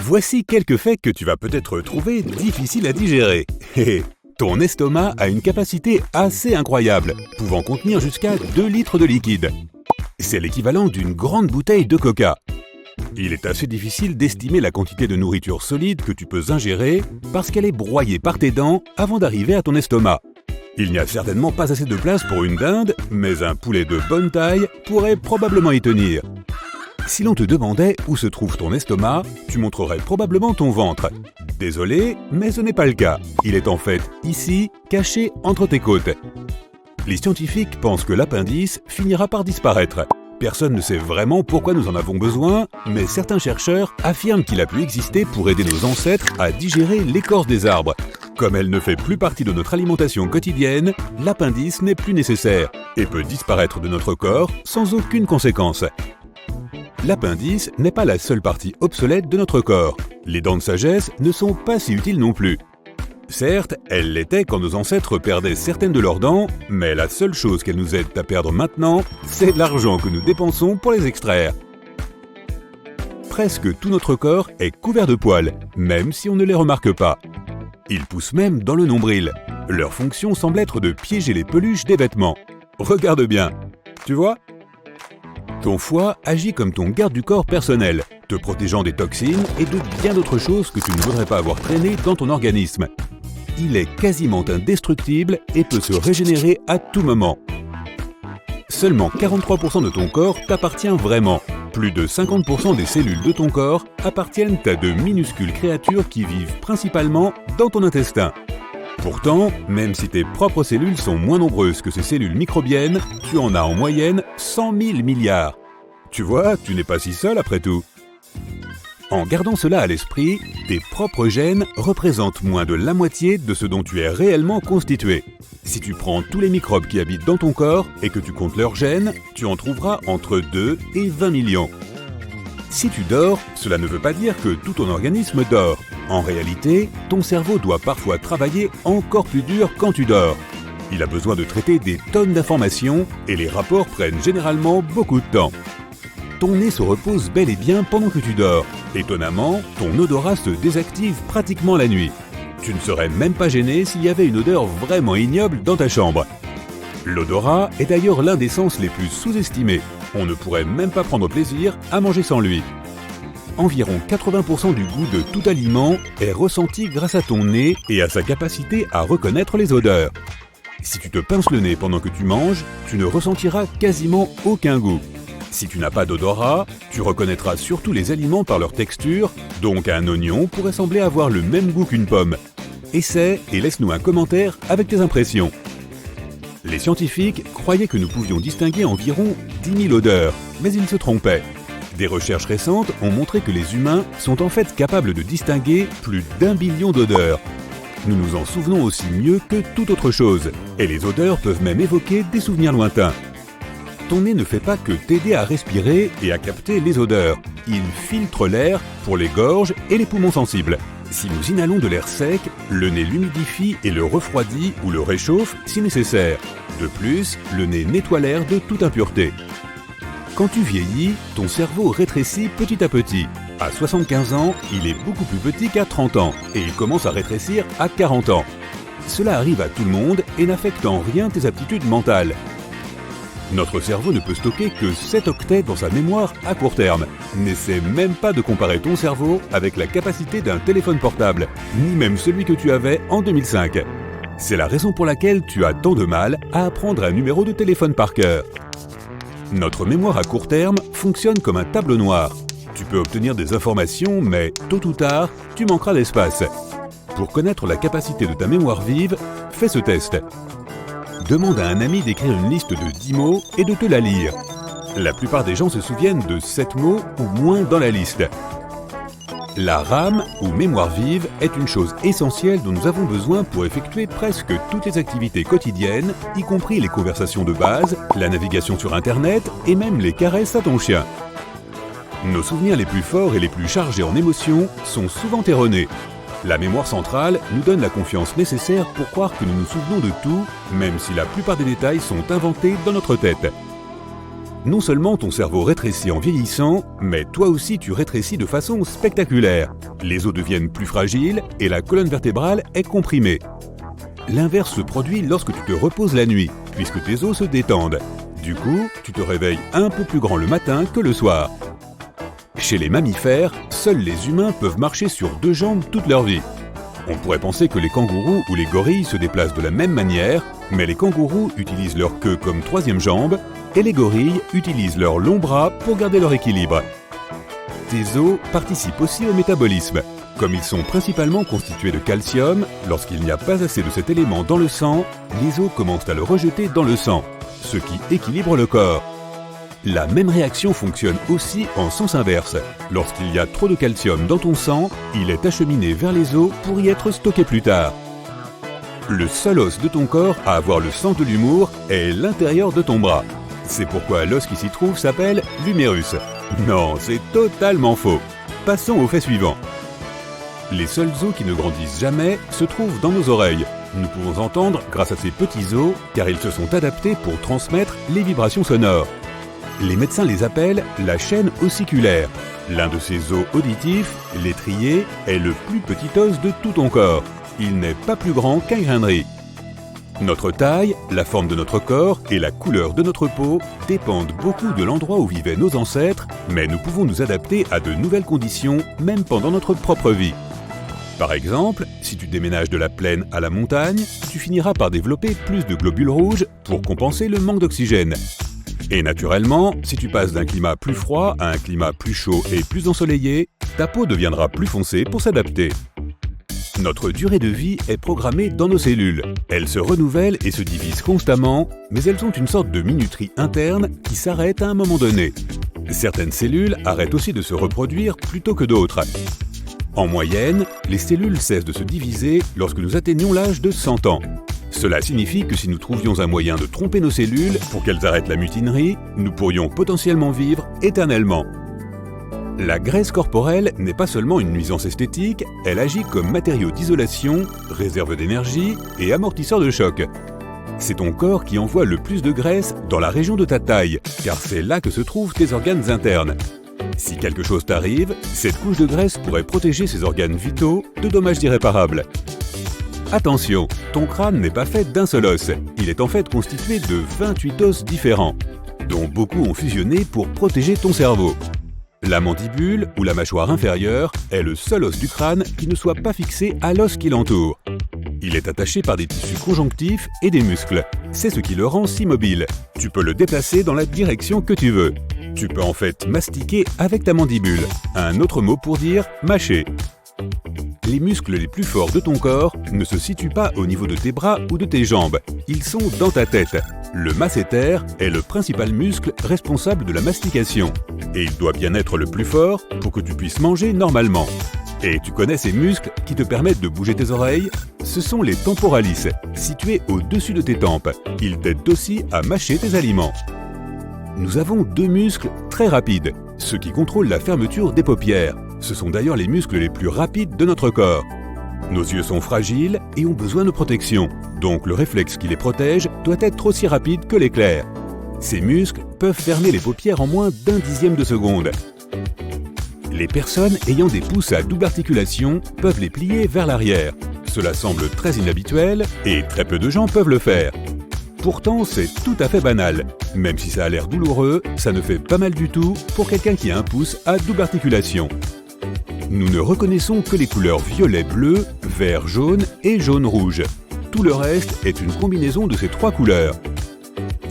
Voici quelques faits que tu vas peut-être trouver difficiles à digérer. Ton estomac a une capacité assez incroyable, pouvant contenir jusqu'à 2 litres de liquide. C'est l'équivalent d'une grande bouteille de coca. Il est assez difficile d'estimer la quantité de nourriture solide que tu peux ingérer parce qu'elle est broyée par tes dents avant d'arriver à ton estomac. Il n'y a certainement pas assez de place pour une dinde, mais un poulet de bonne taille pourrait probablement y tenir. Si l'on te demandait où se trouve ton estomac, tu montrerais probablement ton ventre. Désolé, mais ce n'est pas le cas. Il est en fait ici, caché entre tes côtes. Les scientifiques pensent que l'appendice finira par disparaître. Personne ne sait vraiment pourquoi nous en avons besoin, mais certains chercheurs affirment qu'il a pu exister pour aider nos ancêtres à digérer l'écorce des arbres. Comme elle ne fait plus partie de notre alimentation quotidienne, l'appendice n'est plus nécessaire et peut disparaître de notre corps sans aucune conséquence. L'appendice n'est pas la seule partie obsolète de notre corps. Les dents de sagesse ne sont pas si utiles non plus. Certes, elles l'étaient quand nos ancêtres perdaient certaines de leurs dents, mais la seule chose qu'elles nous aident à perdre maintenant, c'est l'argent que nous dépensons pour les extraire. Presque tout notre corps est couvert de poils, même si on ne les remarque pas. Ils poussent même dans le nombril. Leur fonction semble être de piéger les peluches des vêtements. Regarde bien, tu vois ? Ton foie agit comme ton garde du corps personnel, te protégeant des toxines et de bien d'autres choses que tu ne voudrais pas avoir traînées dans ton organisme. Il est quasiment indestructible et peut se régénérer à tout moment. Seulement 43% de ton corps t'appartient vraiment. Plus de 50% des cellules de ton corps appartiennent à de minuscules créatures qui vivent principalement dans ton intestin. Pourtant, même si tes propres cellules sont moins nombreuses que ces cellules microbiennes, tu en as en moyenne 100 000 milliards. Tu vois, tu n'es pas si seul après tout. En gardant cela à l'esprit, tes propres gènes représentent moins de la moitié de ce dont tu es réellement constitué. Si tu prends tous les microbes qui habitent dans ton corps et que tu comptes leurs gènes, tu en trouveras entre 2 et 20 millions. Si tu dors, cela ne veut pas dire que tout ton organisme dort. En réalité, ton cerveau doit parfois travailler encore plus dur quand tu dors. Il a besoin de traiter des tonnes d'informations et les rapports prennent généralement beaucoup de temps. Ton nez se repose bel et bien pendant que tu dors. Étonnamment, ton odorat se désactive pratiquement la nuit. Tu ne serais même pas gêné s'il y avait une odeur vraiment ignoble dans ta chambre. L'odorat est d'ailleurs l'un des sens les plus sous-estimés. On ne pourrait même pas prendre plaisir à manger sans lui. Environ 80% du goût de tout aliment est ressenti grâce à ton nez et à sa capacité à reconnaître les odeurs. Si tu te pinces le nez pendant que tu manges, tu ne ressentiras quasiment aucun goût. Si tu n'as pas d'odorat, tu reconnaîtras surtout les aliments par leur texture, donc un oignon pourrait sembler avoir le même goût qu'une pomme. Essaie et laisse-nous un commentaire avec tes impressions. Les scientifiques croyaient que nous pouvions distinguer environ 10 000 odeurs, mais ils se trompaient. Des recherches récentes ont montré que les humains sont en fait capables de distinguer plus d'1 billion d'odeurs. Nous nous en souvenons aussi mieux que toute autre chose, et les odeurs peuvent même évoquer des souvenirs lointains. Ton nez ne fait pas que t'aider à respirer et à capter les odeurs. Il filtre l'air pour les gorges et les poumons sensibles. Si nous inhalons de l'air sec, le nez l'humidifie et le refroidit ou le réchauffe si nécessaire. De plus, le nez nettoie l'air de toute impureté. Quand tu vieillis, ton cerveau rétrécit petit à petit. À 75 ans, il est beaucoup plus petit qu'à 30 ans et il commence à rétrécir à 40 ans. Cela arrive à tout le monde et n'affecte en rien tes aptitudes mentales. Notre cerveau ne peut stocker que 7 octets dans sa mémoire à court terme. N'essaie même pas de comparer ton cerveau avec la capacité d'un téléphone portable, ni même celui que tu avais en 2005. C'est la raison pour laquelle tu as tant de mal à apprendre un numéro de téléphone par cœur. Notre mémoire à court terme fonctionne comme un tableau noir. Tu peux obtenir des informations, mais tôt ou tard, tu manqueras d'espace. Pour connaître la capacité de ta mémoire vive, fais ce test. Demande à un ami d'écrire une liste de 10 mots et de te la lire. La plupart des gens se souviennent de 7 mots ou moins dans la liste. La RAM, ou mémoire vive, est une chose essentielle dont nous avons besoin pour effectuer presque toutes les activités quotidiennes, y compris les conversations de base, la navigation sur Internet et même les caresses à ton chien. Nos souvenirs les plus forts et les plus chargés en émotions sont souvent erronés. La mémoire centrale nous donne la confiance nécessaire pour croire que nous nous souvenons de tout, même si la plupart des détails sont inventés dans notre tête. Non seulement ton cerveau rétrécit en vieillissant, mais toi aussi tu rétrécis de façon spectaculaire. Les os deviennent plus fragiles et la colonne vertébrale est comprimée. L'inverse se produit lorsque tu te reposes la nuit, puisque tes os se détendent. Du coup, tu te réveilles un peu plus grand le matin que le soir. Chez les mammifères, seuls les humains peuvent marcher sur 2 jambes toute leur vie. On pourrait penser que les kangourous ou les gorilles se déplacent de la même manière, mais les kangourous utilisent leur queue comme 3e jambe et les gorilles utilisent leurs longs bras pour garder leur équilibre. Tes os participent aussi au métabolisme. Comme ils sont principalement constitués de calcium, lorsqu'il n'y a pas assez de cet élément dans le sang, les os commencent à le rejeter dans le sang, ce qui équilibre le corps. La même réaction fonctionne aussi en sens inverse. Lorsqu'il y a trop de calcium dans ton sang, il est acheminé vers les os pour y être stocké plus tard. Le seul os de ton corps à avoir le sens de l'humour est l'intérieur de ton bras. C'est pourquoi l'os qui s'y trouve s'appelle l'humérus. Non, c'est totalement faux. Passons au fait suivant. Les seuls os qui ne grandissent jamais se trouvent dans nos oreilles. Nous pouvons entendre grâce à ces petits os car ils se sont adaptés pour transmettre les vibrations sonores. Les médecins les appellent la chaîne ossiculaire. L'un de ces os auditifs, l'étrier, est le plus petit os de tout ton corps. Il n'est pas plus grand qu'un grain de riz. Notre taille, la forme de notre corps et la couleur de notre peau dépendent beaucoup de l'endroit où vivaient nos ancêtres, mais nous pouvons nous adapter à de nouvelles conditions, même pendant notre propre vie. Par exemple, si tu déménages de la plaine à la montagne, tu finiras par développer plus de globules rouges pour compenser le manque d'oxygène. Et naturellement, si tu passes d'un climat plus froid à un climat plus chaud et plus ensoleillé, ta peau deviendra plus foncée pour s'adapter. Notre durée de vie est programmée dans nos cellules. Elles se renouvellent et se divisent constamment, mais elles ont une sorte de minuterie interne qui s'arrête à un moment donné. Certaines cellules arrêtent aussi de se reproduire plutôt que d'autres. En moyenne, les cellules cessent de se diviser lorsque nous atteignons l'âge de 100 ans. Cela signifie que si nous trouvions un moyen de tromper nos cellules pour qu'elles arrêtent la mutinerie, nous pourrions potentiellement vivre éternellement. La graisse corporelle n'est pas seulement une nuisance esthétique, elle agit comme matériau d'isolation, réserve d'énergie et amortisseur de choc. C'est ton corps qui envoie le plus de graisse dans la région de ta taille, car c'est là que se trouvent tes organes internes. Si quelque chose t'arrive, cette couche de graisse pourrait protéger ces organes vitaux de dommages irréparables. Attention, ton crâne n'est pas fait d'un seul os, il est en fait constitué de 28 os différents, dont beaucoup ont fusionné pour protéger ton cerveau. La mandibule, ou la mâchoire inférieure, est le seul os du crâne qui ne soit pas fixé à l'os qui l'entoure. Il est attaché par des tissus conjonctifs et des muscles. C'est ce qui le rend si mobile. Tu peux le déplacer dans la direction que tu veux. Tu peux en fait mastiquer avec ta mandibule. Un autre mot pour dire mâcher. Les muscles les plus forts de ton corps ne se situent pas au niveau de tes bras ou de tes jambes. Ils sont dans ta tête. Le masséter est le principal muscle responsable de la mastication. Et il doit bien être le plus fort pour que tu puisses manger normalement. Et tu connais ces muscles qui te permettent de bouger tes oreilles? Ce sont les temporalis, situés au-dessus de tes tempes. Ils t'aident aussi à mâcher tes aliments. Nous avons 2 muscles très rapides, ceux qui contrôlent la fermeture des paupières. Ce sont d'ailleurs les muscles les plus rapides de notre corps. Nos yeux sont fragiles et ont besoin de protection, donc le réflexe qui les protège doit être aussi rapide que l'éclair. Ces muscles peuvent fermer les paupières en moins d'1 dixième de seconde. Les personnes ayant des pouces à double articulation peuvent les plier vers l'arrière. Cela semble très inhabituel et très peu de gens peuvent le faire. Pourtant, c'est tout à fait banal. Même si ça a l'air douloureux, ça ne fait pas mal du tout pour quelqu'un qui a un pouce à double articulation. Nous ne reconnaissons que les couleurs violet-bleu, vert-jaune et jaune-rouge. Tout le reste est une combinaison de ces 3 couleurs.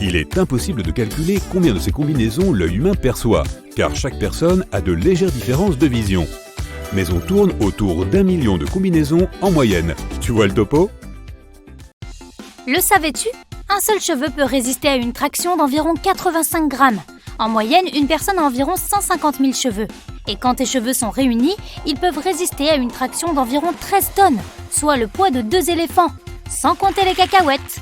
Il est impossible de calculer combien de ces combinaisons l'œil humain perçoit, car chaque personne a de légères différences de vision. Mais on tourne autour d'1 million de combinaisons en moyenne. Tu vois le topo? Le savais-tu? Un seul cheveu peut résister à une traction d'environ 85 grammes. En moyenne, une personne a environ 150 000 cheveux. Et quand tes cheveux sont réunis, ils peuvent résister à une traction d'environ 13 tonnes, soit le poids de 2 éléphants, sans compter les cacahuètes.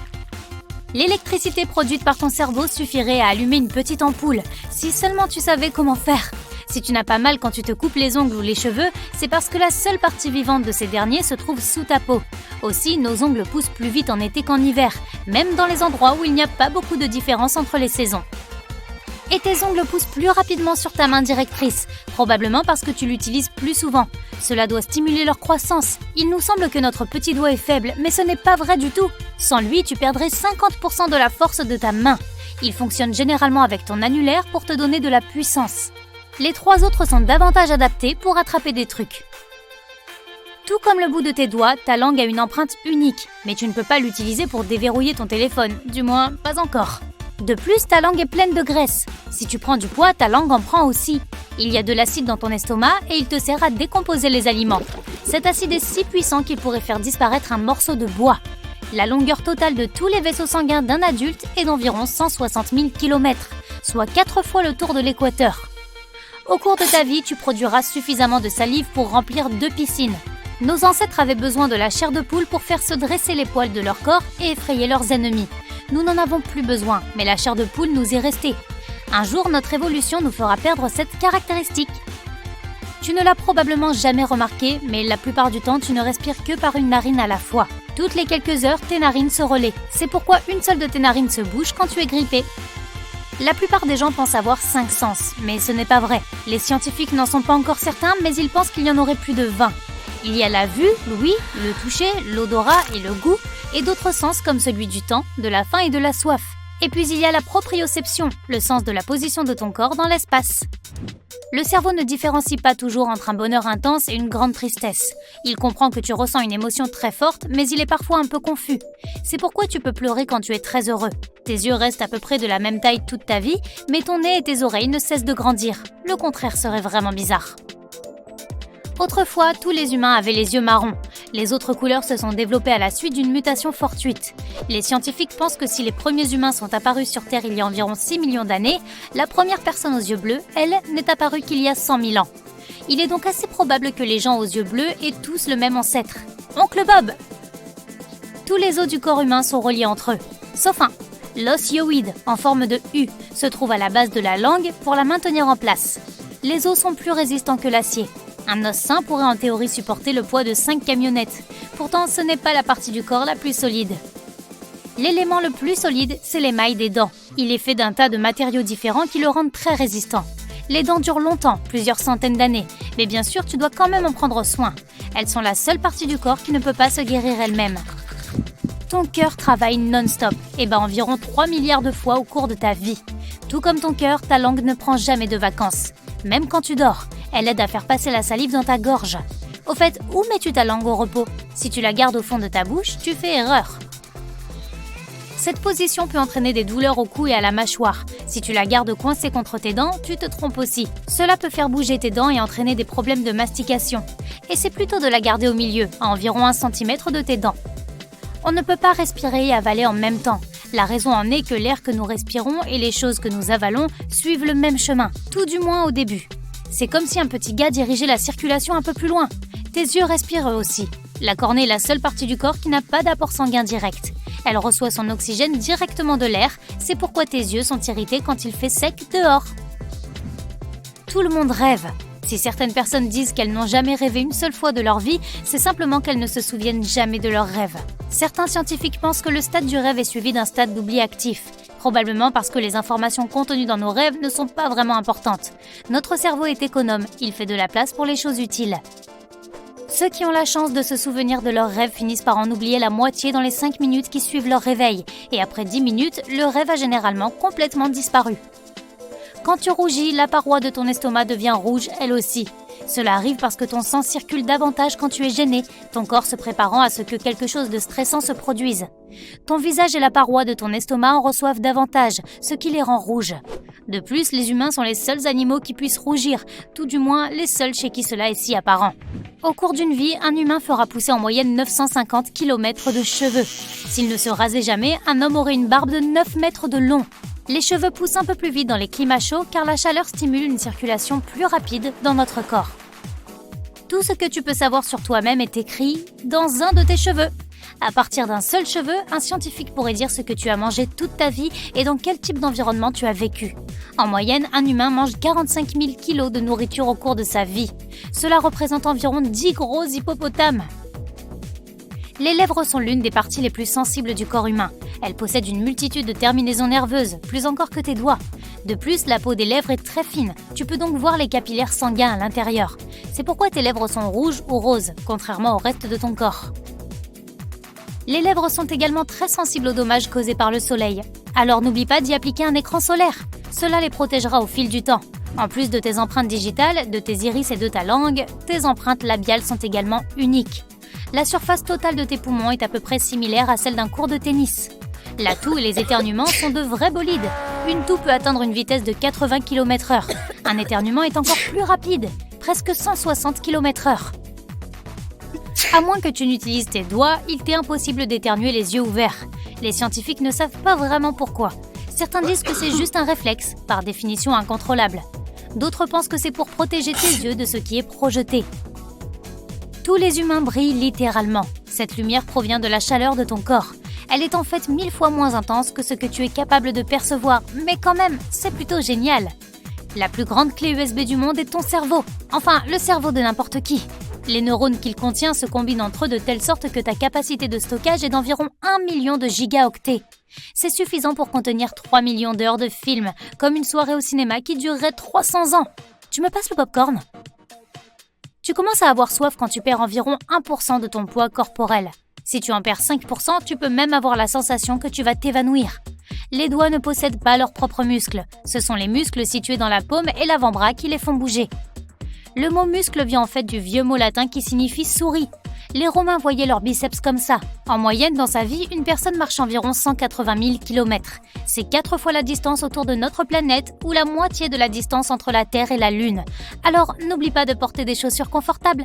L'électricité produite par ton cerveau suffirait à allumer une petite ampoule, si seulement tu savais comment faire. Si tu n'as pas mal quand tu te coupes les ongles ou les cheveux, c'est parce que la seule partie vivante de ces derniers se trouve sous ta peau. Aussi, nos ongles poussent plus vite en été qu'en hiver, même dans les endroits où il n'y a pas beaucoup de différence entre les saisons. Et tes ongles poussent plus rapidement sur ta main directrice, probablement parce que tu l'utilises plus souvent. Cela doit stimuler leur croissance. Il nous semble que notre petit doigt est faible, mais ce n'est pas vrai du tout. Sans lui, tu perdrais 50% de la force de ta main. Il fonctionne généralement avec ton annulaire pour te donner de la puissance. Les 3 autres sont davantage adaptés pour attraper des trucs. Tout comme le bout de tes doigts, ta langue a une empreinte unique, mais tu ne peux pas l'utiliser pour déverrouiller ton téléphone, du moins pas encore. De plus, ta langue est pleine de graisse. Si tu prends du poids, ta langue en prend aussi. Il y a de l'acide dans ton estomac et il te sert à décomposer les aliments. Cet acide est si puissant qu'il pourrait faire disparaître un morceau de bois. La longueur totale de tous les vaisseaux sanguins d'un adulte est d'environ 160 000 km, soit 4 fois le tour de l'équateur. Au cours de ta vie, tu produiras suffisamment de salive pour remplir 2 piscines. Nos ancêtres avaient besoin de la chair de poule pour faire se dresser les poils de leur corps et effrayer leurs ennemis. Nous n'en avons plus besoin, mais la chair de poule nous est restée. Un jour, notre évolution nous fera perdre cette caractéristique. Tu ne l'as probablement jamais remarqué, mais la plupart du temps, tu ne respires que par une narine à la fois. Toutes les quelques heures, tes narines se relaient. C'est pourquoi une seule de tes narines se bouge quand tu es grippé. La plupart des gens pensent avoir 5 sens, mais ce n'est pas vrai. Les scientifiques n'en sont pas encore certains, mais ils pensent qu'il y en aurait plus de 20. Il y a la vue, l'ouïe, le toucher, l'odorat et le goût, et d'autres sens comme celui du temps, de la faim et de la soif. Et puis il y a la proprioception, le sens de la position de ton corps dans l'espace. Le cerveau ne différencie pas toujours entre un bonheur intense et une grande tristesse. Il comprend que tu ressens une émotion très forte, mais il est parfois un peu confus. C'est pourquoi tu peux pleurer quand tu es très heureux. Tes yeux restent à peu près de la même taille toute ta vie, mais ton nez et tes oreilles ne cessent de grandir. Le contraire serait vraiment bizarre. Autrefois, tous les humains avaient les yeux marrons. Les autres couleurs se sont développées à la suite d'une mutation fortuite. Les scientifiques pensent que si les premiers humains sont apparus sur Terre il y a environ 6 millions d'années, la première personne aux yeux bleus, elle, n'est apparue qu'il y a 100 000 ans. Il est donc assez probable que les gens aux yeux bleus aient tous le même ancêtre. Oncle Bob! Tous les os du corps humain sont reliés entre eux, sauf un. L'os hyoïde, en forme de U, se trouve à la base de la langue pour la maintenir en place. Les os sont plus résistants que l'acier. Un os sain pourrait en théorie supporter le poids de 5 camionnettes. Pourtant, ce n'est pas la partie du corps la plus solide. L'élément le plus solide, c'est l'émail des dents. Il est fait d'un tas de matériaux différents qui le rendent très résistant. Les dents durent longtemps, plusieurs centaines d'années, mais bien sûr, tu dois quand même en prendre soin. Elles sont la seule partie du corps qui ne peut pas se guérir elle-même. Ton cœur travaille non-stop, et environ 3 milliards de fois au cours de ta vie. Tout comme ton cœur, ta langue ne prend jamais de vacances. Même quand tu dors, elle aide à faire passer la salive dans ta gorge. Au fait, où mets-tu ta langue au repos? Si tu la gardes au fond de ta bouche, tu fais erreur. Cette position peut entraîner des douleurs au cou et à la mâchoire. Si tu la gardes coincée contre tes dents, tu te trompes aussi. Cela peut faire bouger tes dents et entraîner des problèmes de mastication. Et c'est plutôt de la garder au milieu, à environ 1 cm de tes dents. On ne peut pas respirer et avaler en même temps. La raison en est que l'air que nous respirons et les choses que nous avalons suivent le même chemin, tout du moins au début. C'est comme si un petit gars dirigeait la circulation un peu plus loin. Tes yeux respirent eux aussi. La cornée est la seule partie du corps qui n'a pas d'apport sanguin direct. Elle reçoit son oxygène directement de l'air, c'est pourquoi tes yeux sont irrités quand il fait sec dehors. Tout le monde rêve. Si certaines personnes disent qu'elles n'ont jamais rêvé une seule fois de leur vie, c'est simplement qu'elles ne se souviennent jamais de leurs rêves. Certains scientifiques pensent que le stade du rêve est suivi d'un stade d'oubli actif. Probablement parce que les informations contenues dans nos rêves ne sont pas vraiment importantes. Notre cerveau est économe, il fait de la place pour les choses utiles. Ceux qui ont la chance de se souvenir de leurs rêves finissent par en oublier la moitié dans les 5 minutes qui suivent leur réveil. Et après 10 minutes, le rêve a généralement complètement disparu. Quand tu rougis, la paroi de ton estomac devient rouge elle aussi. Cela arrive parce que ton sang circule davantage quand tu es gêné, ton corps se préparant à ce que quelque chose de stressant se produise. Ton visage et la paroi de ton estomac en reçoivent davantage, ce qui les rend rouges. De plus, les humains sont les seuls animaux qui puissent rougir, tout du moins les seuls chez qui cela est si apparent. Au cours d'une vie, un humain fera pousser en moyenne 950 km de cheveux. S'il ne se rasait jamais, un homme aurait une barbe de 9 mètres de long. Les cheveux poussent un peu plus vite dans les climats chauds car la chaleur stimule une circulation plus rapide dans notre corps. Tout ce que tu peux savoir sur toi-même est écrit dans un de tes cheveux. À partir d'un seul cheveu, un scientifique pourrait dire ce que tu as mangé toute ta vie et dans quel type d'environnement tu as vécu. En moyenne, un humain mange 45 000 kg de nourriture au cours de sa vie. Cela représente environ 10 gros hippopotames. Les lèvres sont l'une des parties les plus sensibles du corps humain. Elles possèdent une multitude de terminaisons nerveuses, plus encore que tes doigts. De plus, la peau des lèvres est très fine, tu peux donc voir les capillaires sanguins à l'intérieur. C'est pourquoi tes lèvres sont rouges ou roses, contrairement au reste de ton corps. Les lèvres sont également très sensibles aux dommages causés par le soleil. Alors n'oublie pas d'y appliquer un écran solaire. Cela les protégera au fil du temps. En plus de tes empreintes digitales, de tes iris et de ta langue, tes empreintes labiales sont également uniques. La surface totale de tes poumons est à peu près similaire à celle d'un court de tennis. La toux et les éternuements sont de vrais bolides. Une toux peut atteindre une vitesse de 80 km/h. Un éternuement est encore plus rapide, presque 160 km/h. À moins que tu n'utilises tes doigts, il t'est impossible d'éternuer les yeux ouverts. Les scientifiques ne savent pas vraiment pourquoi. Certains disent que c'est juste un réflexe, par définition incontrôlable. D'autres pensent que c'est pour protéger tes yeux de ce qui est projeté. Tous les humains brillent littéralement. Cette lumière provient de la chaleur de ton corps. Elle est en fait 1000 fois moins intense que ce que tu es capable de percevoir, mais quand même, c'est plutôt génial. La plus grande clé USB du monde est ton cerveau. Enfin, le cerveau de n'importe qui. Les neurones qu'il contient se combinent entre eux de telle sorte que ta capacité de stockage est d'environ 1 million de gigaoctets. C'est suffisant pour contenir 3 millions d'heures de film, comme une soirée au cinéma qui durerait 300 ans. Tu me passes le popcorn ? Tu commences à avoir soif quand tu perds environ 1% de ton poids corporel. Si tu en perds 5%, tu peux même avoir la sensation que tu vas t'évanouir. Les doigts ne possèdent pas leurs propres muscles. Ce sont les muscles situés dans la paume et l'avant-bras qui les font bouger. Le mot muscle vient en fait du vieux mot latin qui signifie souris. Les Romains voyaient leurs biceps comme ça. En moyenne, dans sa vie, une personne marche environ 180 000 km. C'est 4 fois la distance autour de notre planète ou la moitié de la distance entre la Terre et la Lune. Alors, n'oublie pas de porter des chaussures confortables.